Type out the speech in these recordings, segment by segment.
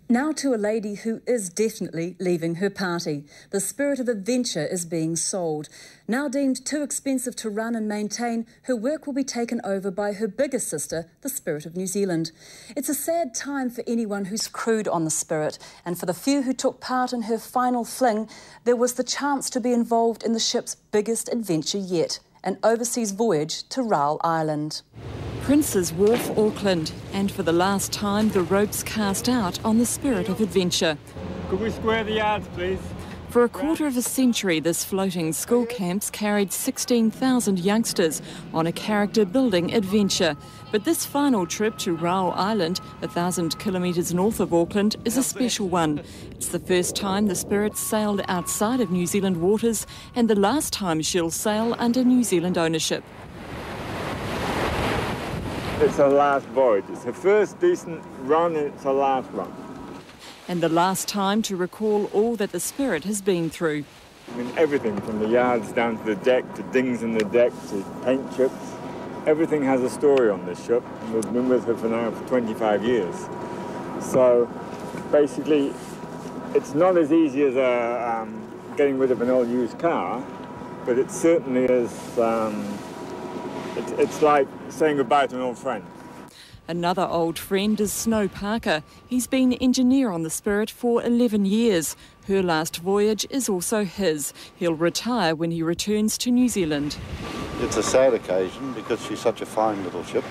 Now to a lady who is definitely leaving her party. The Spirit of Adventure is being sold. Now deemed too expensive to run and maintain, her work will be taken over by her bigger sister, the Spirit of New Zealand. It's a sad time for anyone who's crewed on the Spirit, and for the few who took part in her final fling, there was the chance to be involved in the ship's biggest adventure yet, an overseas voyage to Raoul Island. Prince's Wharf, Auckland, and for the last time the ropes cast out on the Spirit of Adventure. Could we square the yards, please? For a quarter of a century, this floating school camps carried 16,000 youngsters on a character-building adventure. But this final trip to Raoul Island, 1,000 kilometres north of Auckland, is a special one. It's the first time the Spirit sailed outside of New Zealand waters and the last time she'll sail under New Zealand ownership. It's her last voyage. It's her first decent run and it's her last run. And the last time to recall all that the Spirit has been through. I mean, everything from the yards down to the deck, to dings in the deck, to paint chips. Everything has a story on this ship. We've been with her for 25 years. So basically, it's not as easy as getting rid of an old used car, but it certainly is. It's like saying goodbye to an old friend. Another old friend is Snow Parker. He's been engineer on the Spirit for 11 years. Her last voyage is also his. He'll retire when he returns to New Zealand. It's a sad occasion because she's such a fine little ship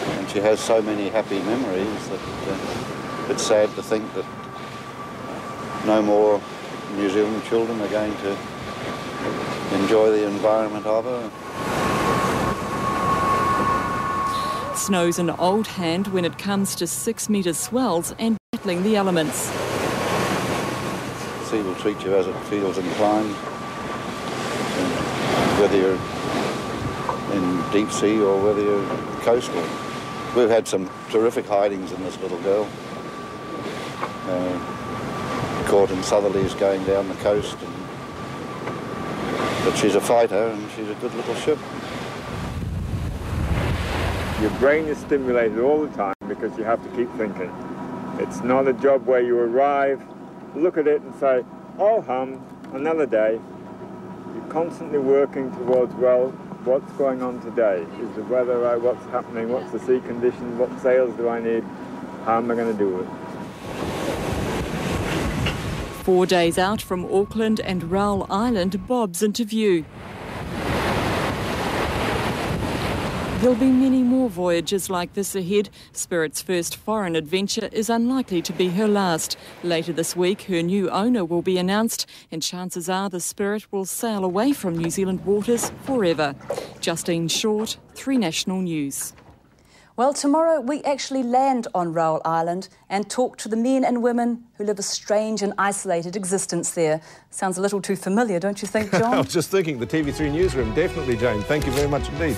and she has so many happy memories that it's sad to think that no more New Zealand children are going to enjoy the environment of her. Snow's an old hand when it comes to 6-metre swells and battling the elements. The sea will treat you as it feels inclined, whether you're in deep sea or whether you're coastal. We've had some terrific hidings in this little girl. Caught in southerlies going down the coast. But she's a fighter and she's a good little ship. Your brain is stimulated all the time because you have to keep thinking. It's not a job where you arrive, look at it and say, oh hum, another day. You're constantly working towards, well, what's going on today? Is the weather right? What's happening? What's the sea condition? What sails do I need? How am I going to do it? 4 days out from Auckland and Raoul Island bobs into view. There'll be many more voyages like this ahead. Spirit's first foreign adventure is unlikely to be her last. Later this week, her new owner will be announced, and chances are the Spirit will sail away from New Zealand waters forever. Justine Short, 3 National News. Well, tomorrow we actually land on Raoul Island and talk to the men and women who live a strange and isolated existence there. Sounds a little too familiar, don't you think, John? I was just thinking, the TV3 newsroom, definitely, Jane. Thank you very much indeed.